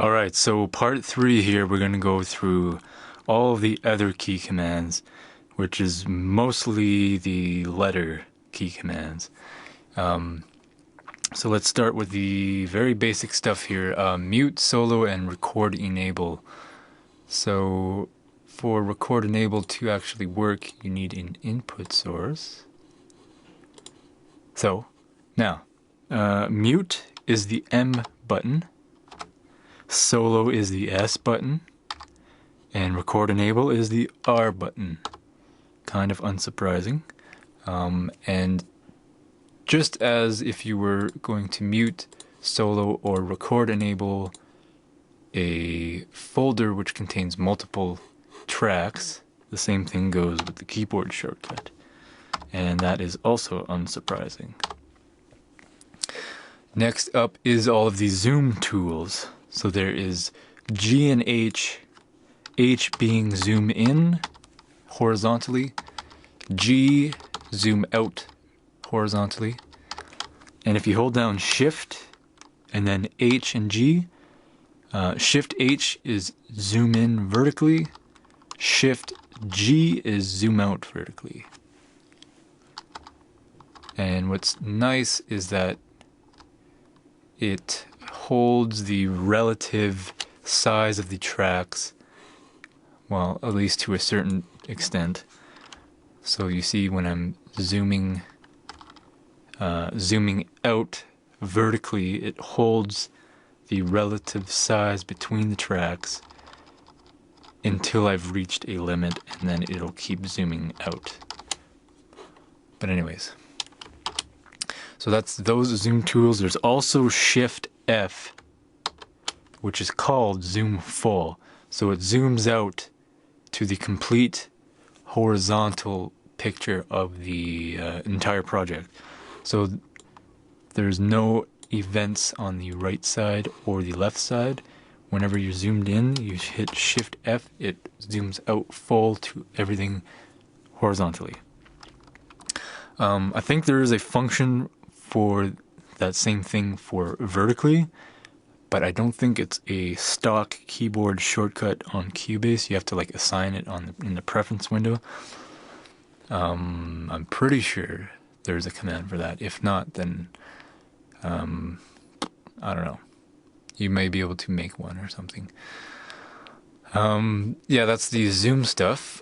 Alright, so part 3 here, we're going to go through all of the other key commands, which is mostly the letter key commands. So let's start with the very basic stuff here. Mute, solo, and record enable. So for record enable to actually work, you need an input source. So now, mute is the M button. Solo is the S button, and record enable is the R button. Kind of unsurprising. And just as if you were going to mute, solo, or record enable a folder which contains multiple tracks, the same thing goes with the keyboard shortcut. And that is also unsurprising. Next up is all of the zoom tools. So there is G and H, H being zoom in horizontally, G zoom out horizontally, and if you hold down Shift and then H and G, Shift H is zoom in vertically, Shift G is zoom out vertically. And what's nice is that it holds the relative size of the tracks, well, at least to a certain extent. So you see when I'm zooming out vertically, it holds the relative size between the tracks until I've reached a limit, and then it'll keep zooming out. But anyways, so that's those zoom tools. There's also Shift F, which is called zoom full. So it zooms out to the complete horizontal picture of the entire project. So there's no events on the right side or the left side. Whenever you're zoomed in, you hit Shift F, it zooms out full to everything horizontally. I think there is a function for that same thing for vertically, but I don't think it's a stock keyboard shortcut on Cubase. You have to like assign it in the preference window. I'm pretty sure there's a command for that. If not, then I don't know. You may be able to make one or something. Yeah, that's the zoom stuff.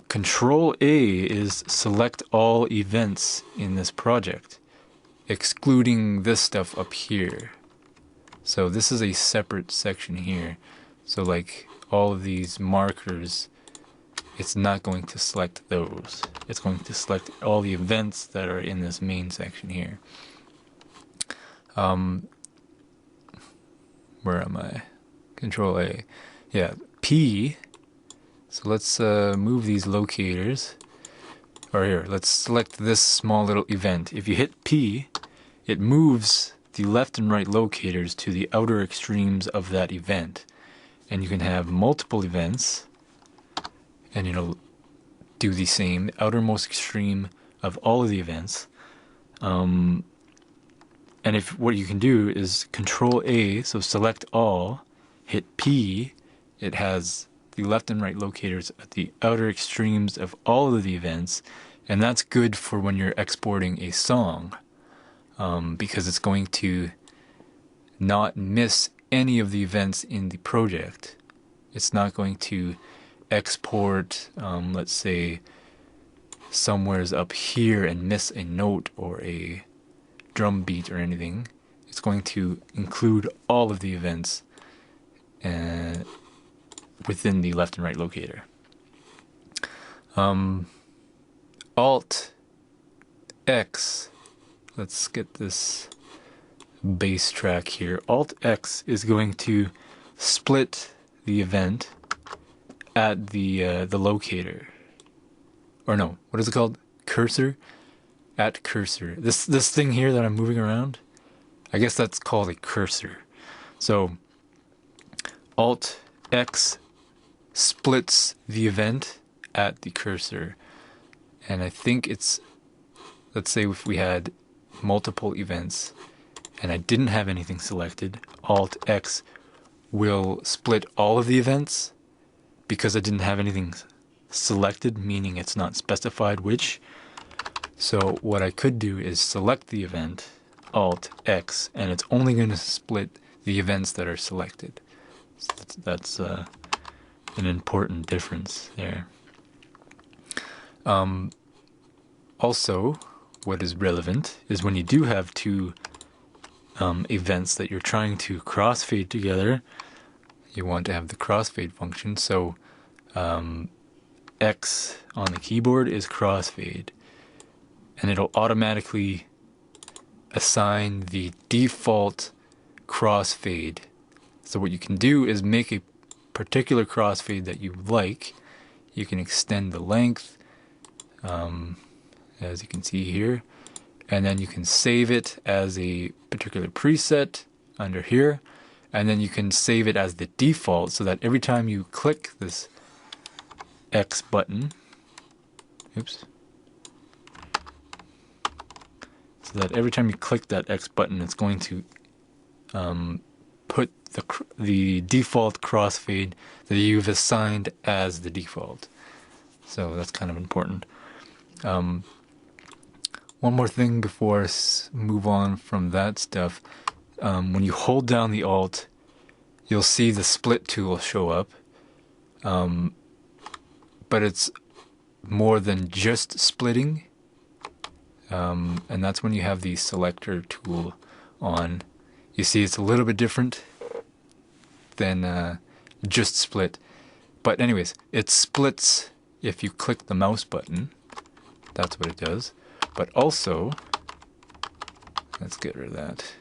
Control A is select all events in this project, excluding this stuff up here. So this is a separate section here. So like all of these markers, it's not going to select those. It's going to select all the events that are in this main section here. Where am I? Control A. Yeah, P. So let's move these locators. Or here, let's select this small little event. If you hit P, it moves the left and right locators to the outer extremes of that event. And you can have multiple events, and it'll do the same, the outermost extreme of all of the events. And if what you can do is Control A, so select all, hit P, it has the left and right locators at the outer extremes of all of the events, and that's good for when you're exporting a song, because it's going to not miss any of the events in the project. It's not going to export, let's say, somewhere's up here and miss a note or a drum beat or anything. It's going to include all of the events within the left and right locator. Alt X, let's get this bass track here. Alt X is going to split the event at the locator, or no, what is it called? Cursor? At cursor. This thing here that I'm moving around, I guess that's called a cursor. So Alt X splits the event at the cursor, and I think it's, let's say if we had multiple events and I didn't have anything selected, Alt X will split all of the events because I didn't have anything selected, meaning it's not specified which. So what I could do is select the event, Alt X, and it's only going to split the events that are selected. So that's an important difference there. Also, what is relevant is when you do have two events that you're trying to crossfade together, you want to have the crossfade function. So X on the keyboard is crossfade, and it'll automatically assign the default crossfade. So what you can do is make a particular crossfade that you like. You can extend the length, as you can see here, and then you can save it as a particular preset under here, and then you can save it as the default so that every time you click this X button, so that every time you click that X button, it's going to put the default crossfade that you've assigned as the default. So that's kind of important. One more thing before I move on from that stuff. When you hold down the Alt, you'll see the split tool show up. But it's more than just splitting. And that's when you have the selector tool on. You see it's a little bit different than just split. But anyways, it splits if you click the mouse button. That's what it does. But also, let's get rid of that.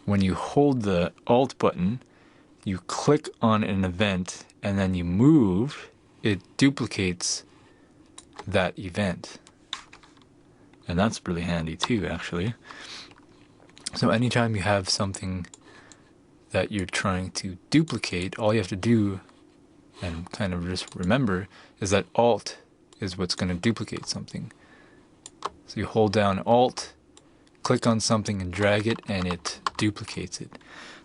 When you hold the Alt button, you click on an event and then you move, it duplicates that event. And that's really handy too, actually. So anytime you have something that you're trying to duplicate, all you have to do, and kind of just remember, is that Alt is what's going to duplicate something. So you hold down Alt, click on something and drag it, and it duplicates it.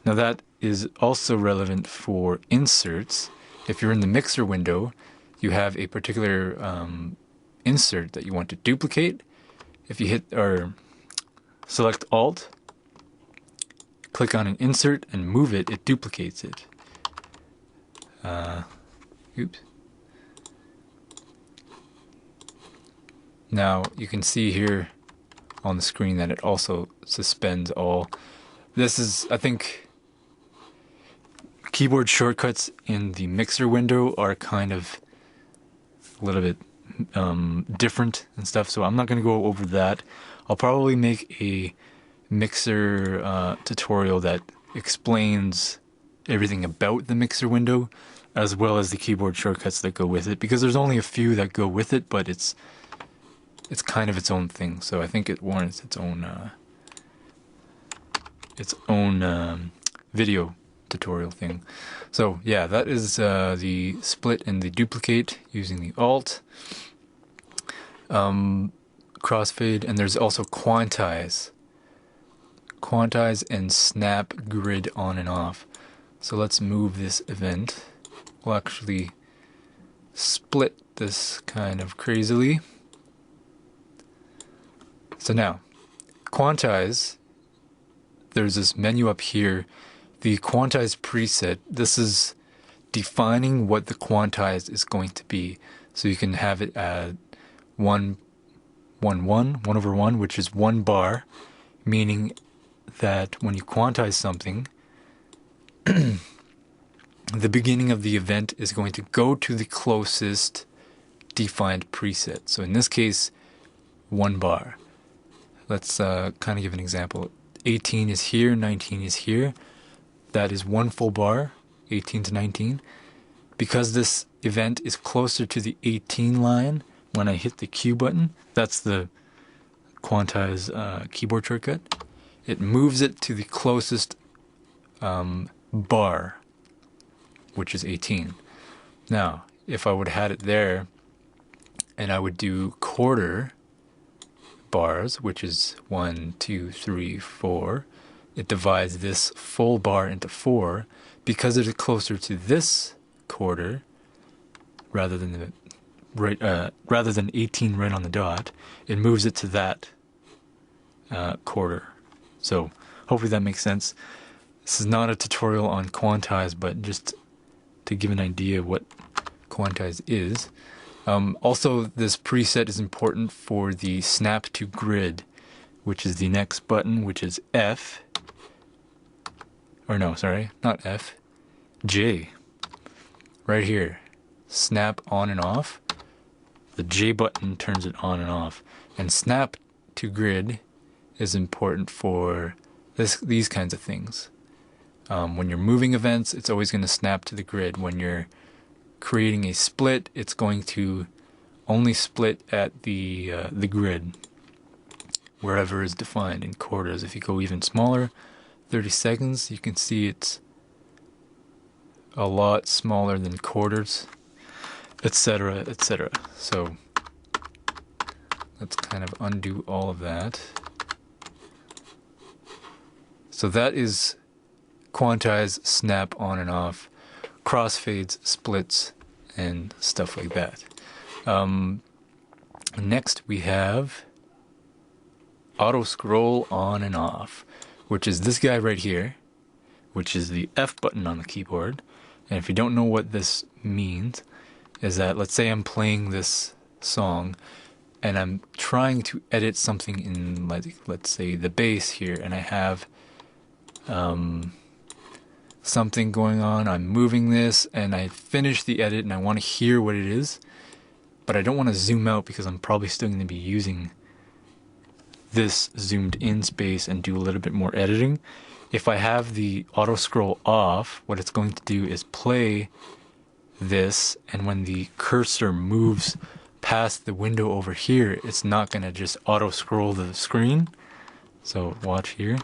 Now that is also relevant for inserts. If you're in the mixer window, you have a particular insert that you want to duplicate. If you hit or select Alt, click on an insert and move it, it duplicates it. Oops. Now you can see here on the screen that it also suspends all. This is, I think, keyboard shortcuts in the mixer window are kind of a little bit different and stuff, so I'm not going to go over that. I'll probably make a mixer tutorial that explains everything about the mixer window as well as the keyboard shortcuts that go with it, because there's only a few that go with it, but it's kind of its own thing, so I think it warrants its own video tutorial thing. So yeah, that is the split and the duplicate using the Alt. Crossfade, and there's also Quantize. Quantize and snap grid on and off. So let's move this event. We'll actually split this kind of crazily. So now, Quantize, there's this menu up here, the Quantize preset. This is defining what the Quantize is going to be. So you can have it at 1/1, which is 1 bar, meaning that when you quantize something, the beginning of the event is going to go to the closest defined preset. So in this case, 1 bar. Let's kind of give an example. 18 is here, 19 is here. That is 1 full bar, 18 to 19. Because this event is closer to the 18 line, when I hit the Q button, that's the Quantize keyboard shortcut, it moves it to the closest bar, which is 18. Now, if I would have had it there, and I would do quarter bars, which is 1, 2, 3, 4, it divides this full bar into 4. Because it is closer to this quarter rather than the rather than 18 right on the dot, it moves it to that quarter. So hopefully that makes sense. This is not a tutorial on Quantize, but just to give an idea of what Quantize is. Also, this preset is important for the snap to grid, which is the next button, which is F. Or no, sorry, not F. J. Right here. Snap on and off. The J button turns it on and off. And snap to grid is important for these kinds of things. When you're moving events, it's always going to snap to the grid. When you're creating a split, it's going to only split at the grid, wherever is defined in quarters. If you go even smaller, 30 seconds, you can see it's a lot smaller than quarters, etc., etc. So let's kind of undo all of that. So that is Quantize, snap on and off, crossfades, splits, and stuff like that. Next we have auto scroll on and off, which is this guy right here, which is the F button on the keyboard. And if you don't know what this means, is that let's say I'm playing this song and I'm trying to edit something in, let's say, the bass here, and I have something going on, I'm moving this, and I finish the edit and I want to hear what it is, but I don't want to zoom out because I'm probably still going to be using this zoomed in space and do a little bit more editing. If I have the auto scroll off, what it's going to do is play this, and when the cursor moves past the window over here, it's not going to just auto scroll the screen. So watch here.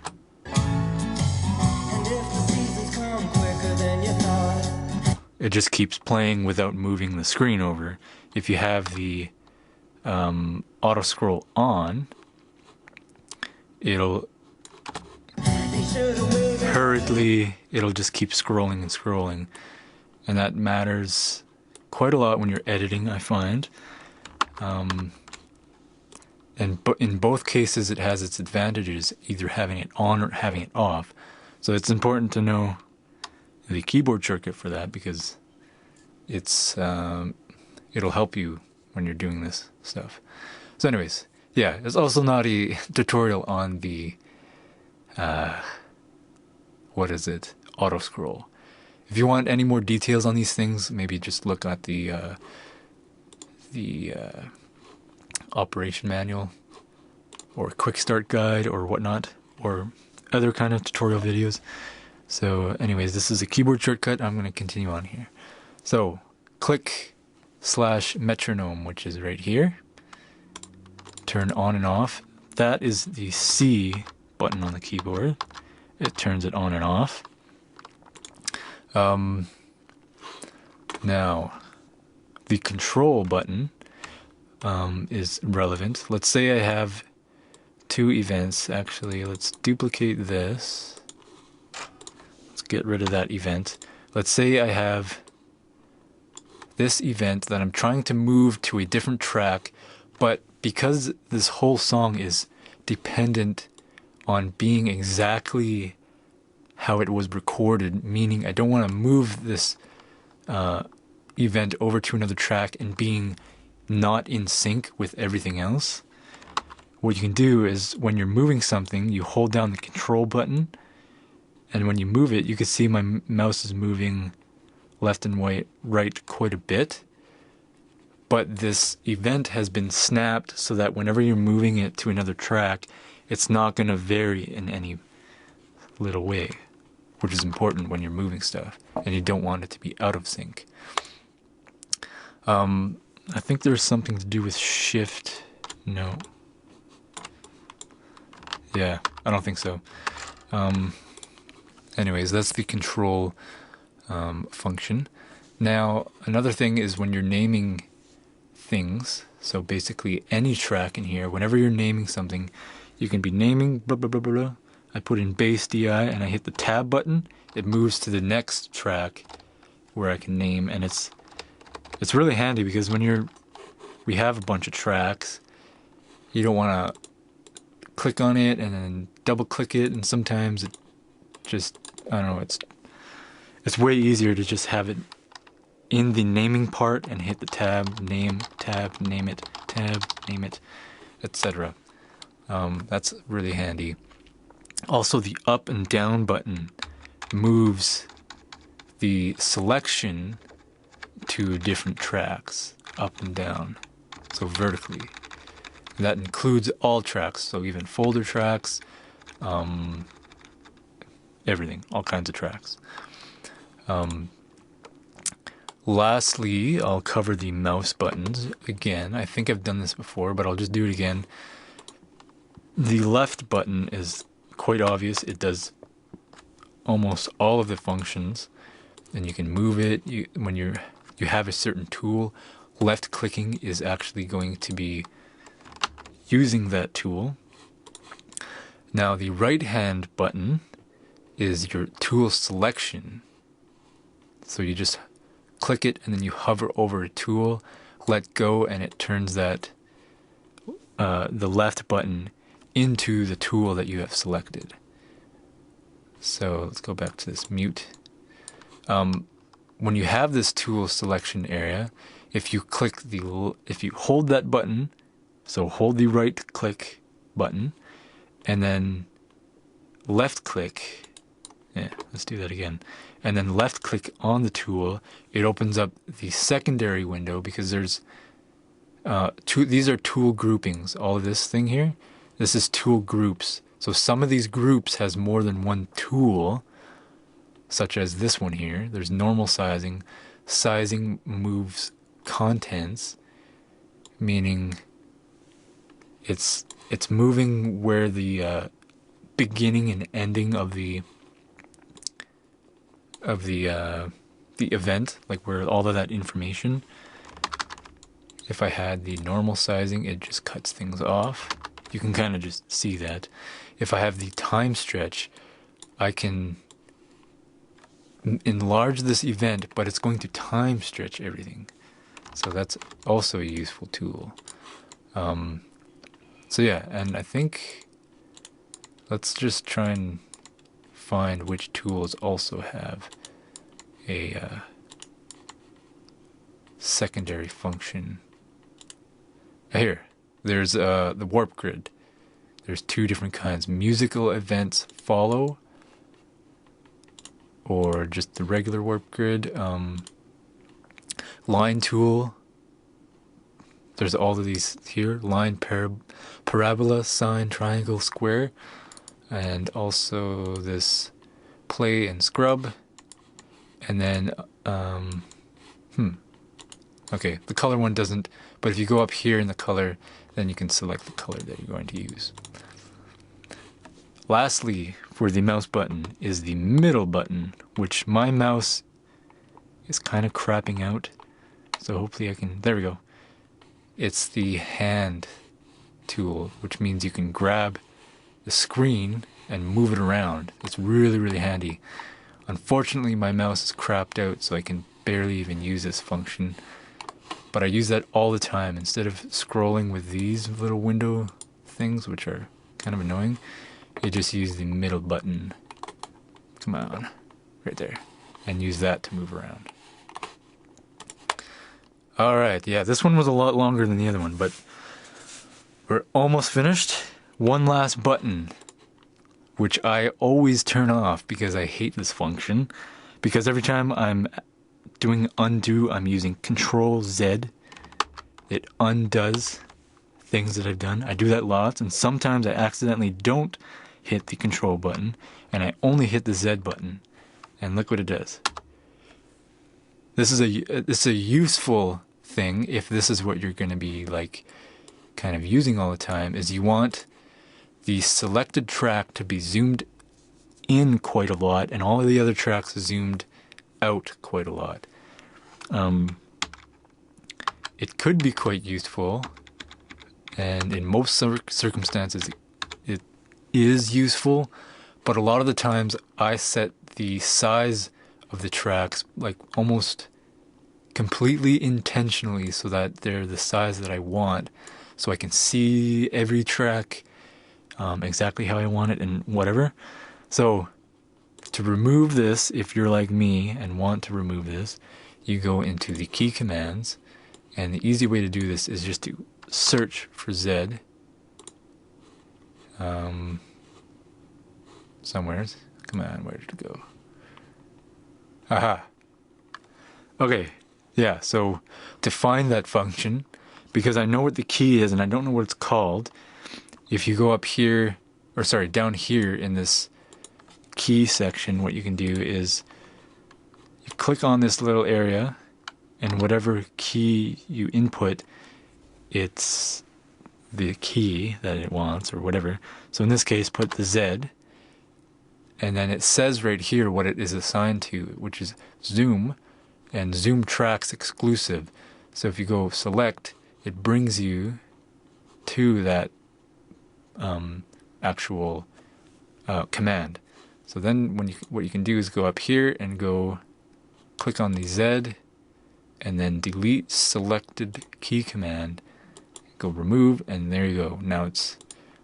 It just keeps playing without moving the screen over. If you have the auto scroll on, it'll hurriedly, it'll just keep scrolling and scrolling. And that matters quite a lot when you're editing, I find. And in both cases, it has its advantages, either having it on or having it off. So it's important to know the keyboard shortcut for that, because it's it'll help you when you're doing this stuff. So anyways, yeah, it's also not a tutorial on the what is it, auto scroll. If you want any more details on these things, maybe just look at the operation manual or quick start guide or whatnot, or other kind of tutorial videos. So anyways, this is a keyboard shortcut. I'm going to continue on here. So click / metronome, which is right here. Turn on and off. That is the C button on the keyboard. It turns it on and off. Now, the control button is relevant. Let's say I have two events. Actually, let's duplicate this. Get rid of that event. Let's say I have this event that I'm trying to move to a different track, but because this whole song is dependent on being exactly how it was recorded, meaning I don't want to move this event over to another track and being not in sync with everything else. What you can do is when you're moving something, you hold down the control button, and when you move it, you can see my mouse is moving left and right quite a bit. But this event has been snapped so that whenever you're moving it to another track, it's not going to vary in any little way, which is important when you're moving stuff, and you don't want it to be out of sync. I think there's something to do with shift. No. Yeah, I don't think so. Anyways, that's the control function. Now, another thing is when you're naming things, so basically any track in here, whenever you're naming something, you can be naming blah blah blah blah, I put in bass DI and I hit the tab button, it moves to the next track where I can name, and it's really handy because when we have a bunch of tracks, you don't want to click on it and then double click it, and sometimes it just, I don't know, it's way easier to just have it in the naming part and hit the tab, name, name it, etc. That's really handy. Also, the up and down button moves the selection to different tracks, up and down, so vertically. And that includes all tracks, so even folder tracks, everything, all kinds of tracks. Lastly, I'll cover the mouse buttons again. I think I've done this before, but I'll just do it again. The left button is quite obvious. It does almost all of the functions, and you can move it. When you have a certain tool, left clicking is actually going to be using that tool. Now the right hand button is your tool selection. So you just click it and then you hover over a tool, let go, and it turns that the left button into the tool that you have selected. So let's go back to this mute. When you have this tool selection area, if you hold that button, so hold the right click button and then left click, let's do that again, and then left click on the tool, it opens up the secondary window because there's these are tool groupings. All of this thing here, this is tool groups. So some of these groups has more than one tool, such as this one here. There's normal sizing. Sizing moves contents, meaning it's moving where the beginning and ending of the event, like where all of that information. If I had the normal sizing, it just cuts things off. You can kind of just see that. If I have the time stretch, I can enlarge this event, but it's going to time stretch everything. So that's also a useful tool. So yeah, and I think let's just try and find which tools also have a secondary function. Here, there's the warp grid. There's two different kinds: musical events follow, or just the regular warp grid. Line tool. There's all of these here: line, parabola, sine, triangle, square, and also this play and scrub. And then, okay, the color one doesn't, but if you go up here in the color, then you can select the color that you're going to use. Lastly, for the mouse button is the middle button, which my mouse is kind of crapping out. So hopefully I can, there we go. It's the hand tool, which means you can grab the screen and move it around. It's really, really handy. Unfortunately, my mouse is crapped out, so I can barely even use this function. But I use that all the time. Instead of scrolling with these little window things, which are kind of annoying, you just use the middle button. Come on, right there. And use that to move around. Alright, yeah, this one was a lot longer than the other one, but we're almost finished. One last button, which I always turn off because I hate this function. Because every time I'm doing undo, I'm using Control Z. It undoes things that I've done. I do that lots, and sometimes I accidentally don't hit the Control button, and I only hit the Z button. And look what it does. This is a useful thing if this is what you're going to be like kind of using all the time, is you want the selected track to be zoomed in quite a lot and all of the other tracks zoomed out quite a lot. It could be quite useful, and in most circumstances it is useful, but a lot of the times I set the size of the tracks like almost completely intentionally so that they're the size that I want, so I can see every track exactly how I want it and whatever. So to remove this, if you're like me and want to remove this, you go into the key commands, and the easy way to do this is just to search for Z somewhere. Come on, where did it go? Aha. Okay, yeah, so to find that function, because I know what the key is and I don't know what it's called, if you go up here, or sorry, down here in this key section, what you can do is you click on this little area, and whatever key you input, it's the key that it wants or whatever. So in this case, put the Z, and then it says right here what it is assigned to, which is zoom, and zoom tracks exclusive. So if you go select, it brings you to that actual command. So then what you can do is go up here and go click on the Z, and then delete selected key command, go remove, and there you go. Now it's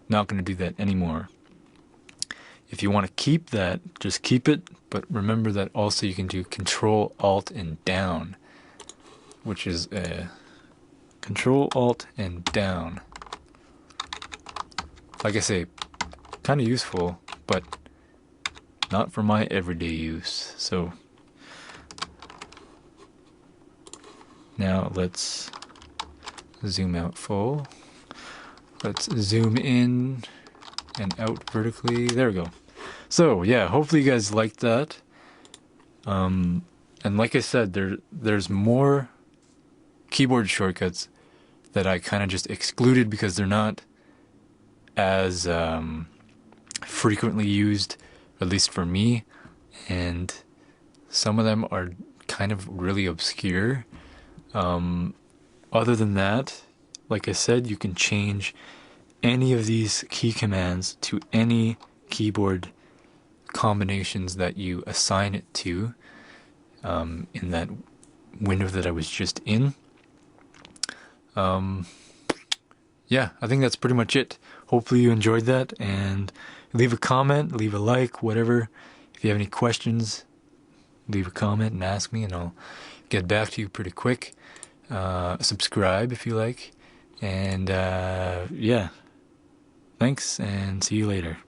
not going to do that anymore. If you want to keep that, just keep it, but remember that also you can do Control Alt and down, which is Control Alt and down. Like I say, kind of useful, but not for my everyday use. So now let's zoom out full. Let's zoom in and out vertically. There we go. So yeah, hopefully you guys liked that. And like I said, there's more keyboard shortcuts that I kind of just excluded because they're not as frequently used, at least for me, and some of them are kind of really obscure. Other than that, like I said, you can change any of these key commands to any keyboard combinations that you assign it to in that window that I was just in. Yeah, I think that's pretty much it. Hopefully you enjoyed that, and leave a comment, leave a like, whatever. If you have any questions, leave a comment and ask me, and I'll get back to you pretty quick. Subscribe if you like, and yeah, thanks, and see you later.